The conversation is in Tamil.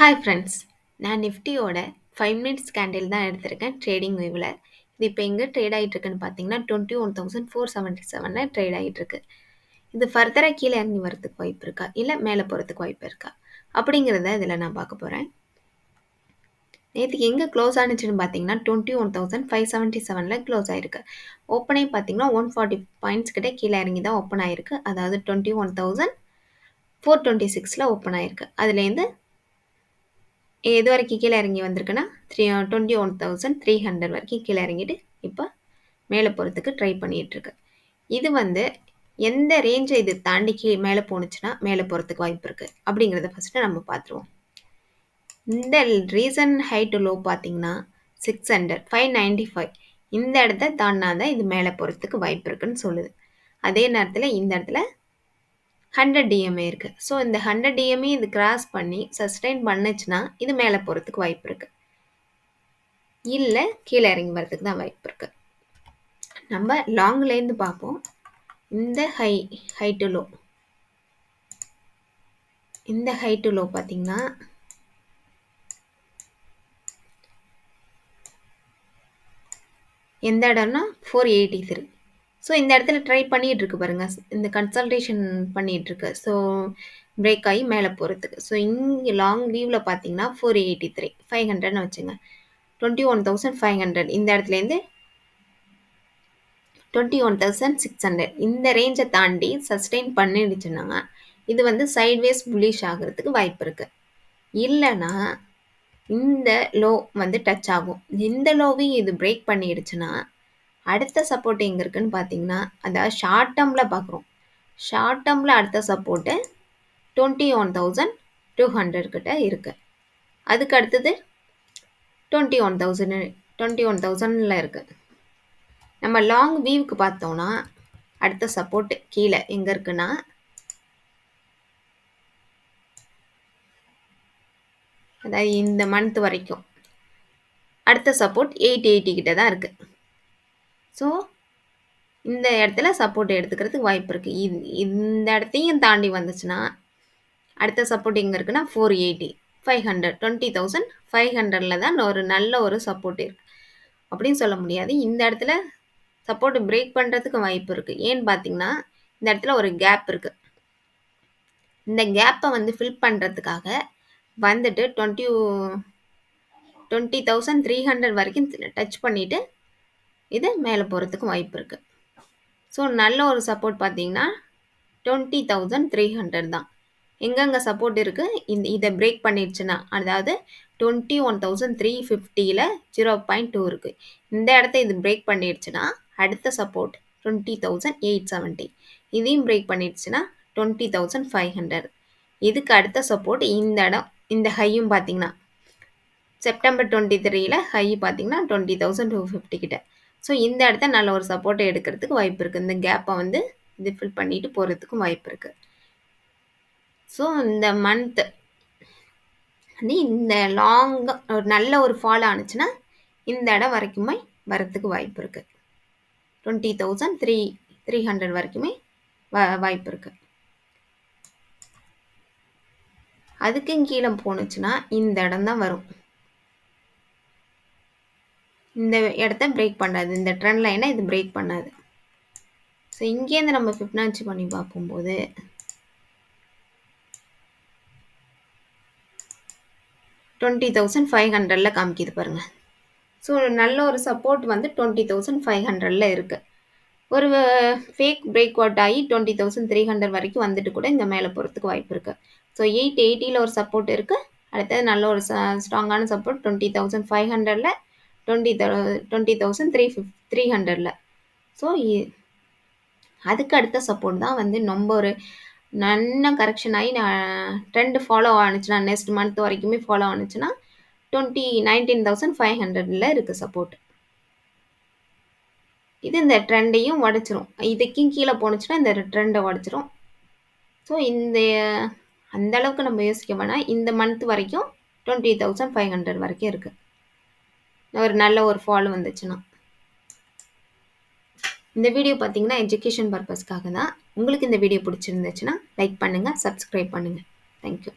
Hi friends. நான் நிஃப்டியோட 5 மினிட்ஸ் கேண்டில் தான் எடுத்திருக்கேன் ட்ரேடிங் வியூவில். இது இப்போ எங்கே ட்ரேட் ஆகிட்டு இருக்குன்னு பார்த்தீங்கன்னா 21,477 ட்ரேட் ஆகிட்டு இருக்கு. இது ஃபர்தராக கீழே இறங்கி வரதுக்கு வாய்ப்பு இருக்கா, இல்லை மேலே போகிறதுக்கு வாய்ப்பு இருக்கா அப்படிங்கிறத இதில் நான் பார்க்க போகிறேன். நேற்றுக்கு எங்கே க்ளோஸ் ஆனிச்சுன்னு பார்த்தீங்கன்னா 21,577 க்ளோஸ் ஆகிருக்கு. ஓப்பனே பார்த்தீங்கன்னா 140 பாயிண்ட்ஸ் கிட்ட கீழே இறங்கி தான் ஓப்பன் ஆகிருக்கு. அதாவது 21,426 ஓப்பன் ஆகிருக்கு. அதுலேருந்து எது வரைக்கும் கீழே இறங்கி வந்திருக்குன்னா 21,300 வரைக்கும் கீழே இறங்கிட்டு இப்போ மேலே போகிறதுக்கு ட்ரை பண்ணிகிட்ருக்கு. இது எந்த ரேஞ்சை இது தாண்டி மேலே போணுச்சுன்னா மேலே போகிறதுக்கு வாய்ப்பு இருக்குது அப்படிங்கிறத ஃபஸ்ட்டு நம்ம பார்த்துருவோம். இந்த ரீசன் ஹை டு லோ பார்த்தீங்கன்னா 600 595 இந்த இடத்த தாண்டினா தான் இது மேலே போகிறதுக்கு வாய்ப்பு இருக்குன்னு சொல்லுது. அதே நேரத்தில் இந்த இடத்துல 100 டிஎம்ஏ இருக்குது. ஸோ இந்த 100 டிஎம்ஏ இது கிராஸ் பண்ணி சஸ்டெயின் பண்ணுச்சுன்னா இது மேலே போகிறதுக்கு வாய்ப்பு இருக்குது, இல்லை கீழே இறங்கி வரதுக்கு தான் வாய்ப்பு இருக்குது. நம்ம லாங்லேருந்து பார்ப்போம். இந்த ஹை டு லோ, இந்த ஹை டு லோ பார்த்தீங்கன்னா எந்த இடம்னா 483. ஸோ இந்த இடத்துல ட்ரை பண்ணிகிட்டு இருக்கு பாருங்க, இந்த கன்சல்டேஷன் பண்ணிகிட்டு இருக்கு. ஸோ பிரேக் ஆகி மேலே போகிறதுக்கு. ஸோ இங்கே லாங் வியூவில் பார்த்தீங்கன்னா 483 500ன்னு வச்சுங்க. 21,500 இந்த இடத்துலேருந்து 21,600 இந்த ரேஞ்சை தாண்டி சஸ்டெயின் பண்ணிடுச்சுன்னா இது சைட்வேஸ் புல்லிஷ் ஆகிறதுக்கு வாய்ப்பு இருக்குது. இல்லைன்னா இந்த லோ டச் ஆகும். இந்த லோவையும் இது பிரேக் பண்ணிடுச்சுன்னா அடுத்த சப்போர்ட் எங்கே இருக்குன்னு பார்த்தீங்கன்னா, அதாவது ஷார்ட் டேர்மில் பார்க்குறோம். ஷார்ட் டேர்மில் அடுத்த சப்போர்ட்டு 21,200 கிட்ட இருக்குது. அதுக்கு அடுத்தது 21,000 இருக்குது. நம்ம லாங் வியூவுக்கு பார்த்தோம்னா அடுத்த சப்போர்ட் கீழே எங்கே இருக்குன்னா அதாவது இந்த மந்த் வரைக்கும் அடுத்த சப்போர்ட் 880 கிட்ட தான் இருக்குது. ஸோ இந்த இடத்துல சப்போர்ட் எடுத்துக்கிறதுக்கு வாய்ப்பு இருக்குது. இந்த இடத்தையும் தாண்டி வந்துச்சுன்னா அடுத்த சப்போர்ட் எங்கே இருக்குன்னா 480 500 20,500 தான் ஒரு நல்ல ஒரு சப்போர்ட் இருக்குது அப்படின்னு சொல்ல முடியாது. இந்த இடத்துல சப்போர்ட் பிரேக் பண்ணுறதுக்கு வாய்ப்பு இருக்குது. ஏன்னு பார்த்தீங்கன்னா இந்த இடத்துல ஒரு கேப் இருக்குது. இந்த கேப்பை ஃபில் பண்ணுறதுக்காக 20,300 வரைக்கும் டச் பண்ணிவிட்டு இது மேலே போகிறதுக்கு வாய்ப்பு இருக்குது. ஸோ நல்ல ஒரு சப்போர்ட் பார்த்தீங்கன்னா 20,300 தான். எங்கெங்கே சப்போர்ட் இருக்குது இதை பிரேக் பண்ணிடுச்சுன்னா, அதாவது 21,350 0.2 இருக்குது. இந்த இடத்த இது பிரேக் பண்ணிடுச்சுன்னா அடுத்த சப்போர்ட் 20,870. இதையும் பிரேக் பண்ணிடுச்சுன்னா 20,500. இதுக்கு அடுத்த சப்போர்ட் இந்த இடம். இந்த ஹையும் பார்த்தீங்கன்னா செப்டம்பர் 23 ஹை பார்த்தீங்கன்னா 20,250 கிட்ட. ஸோ இந்த இடத்த நல்ல ஒரு சப்போர்ட்டை எடுக்கிறதுக்கு வாய்ப்பு இருக்குது. இந்த கேப்பை இது ஃபில் பண்ணிட்டு போகிறதுக்கும் வாய்ப்பு இருக்குது. ஸோ இந்த மந்த் இந்த லாங்காக ஒரு நல்ல ஒரு ஃபால் ஆனிச்சுன்னா இந்த இடம் வரைக்குமே வரத்துக்கு வாய்ப்பு இருக்குது. 20,300 வரைக்குமே வாய்ப்பு இருக்குது. அதுக்கும் கீழே போணுச்சுன்னா இந்த இடம் தான் வரும். இந்த இடத்த பிரேக் பண்ணாது. இந்த ட்ரெண்ட் லைனை இது பிரேக் பண்ணாது. ஸோ இங்கேருந்து நம்ம ஃபிப்னாச்சி பண்ணி பார்க்கும்போது 20,500 காமிக்கிது பாருங்கள். ஸோ நல்ல ஒரு சப்போர்ட் 20,500 இருக்குது. ஒரு ஃபேக் பிரேக் அவுட் ஆகி 20,300 வரைக்கும் வந்துட்டு கூட இங்கே மேலே போகிறதுக்கு வாய்ப்பு இருக்குது. ஸோ 880 ஒரு சப்போர்ட் இருக்குது. அடுத்தது நல்ல ஒரு ஸ்ட்ராங்கான சப்போர்ட் 20,500 20,300. ஸோ அதுக்கு அடுத்த சப்போர்ட் தான் ரொம்ப ஒரு நல்ல கரெக்ஷன் ஆகி ட்ரெண்ட் ஃபாலோ ஆனிச்சுன்னா நெக்ஸ்ட் மந்த் வரைக்குமே ஃபாலோ ஆனிச்சுன்னா 19,500 இருக்குது சப்போர்ட். இது இந்த ட்ரெண்டையும் உடச்சிரும். இதுக்கும் கீழே போணுச்சுன்னா இந்த ட்ரெண்டை உடச்சிரும். ஸோ அந்த அளவுக்கு நம்ம யோசிக்க வேணாம். இந்த மந்த் வரைக்கும் 20,500 வரைக்கும் இருக்குது. ஒரு நல்ல ஒரு ஃபால் வந்துச்சுன்னா. இந்த வீடியோ பார்த்தீங்கன்னா எஜுகேஷன் பர்பஸ்க்காக தான். உங்களுக்கு இந்த வீடியோ பிடிச்சிருந்துச்சுன்னா லைக் பண்ணுங்கள், சப்ஸ்கிரைப் பண்ணுங்கள். தேங்க்யூ.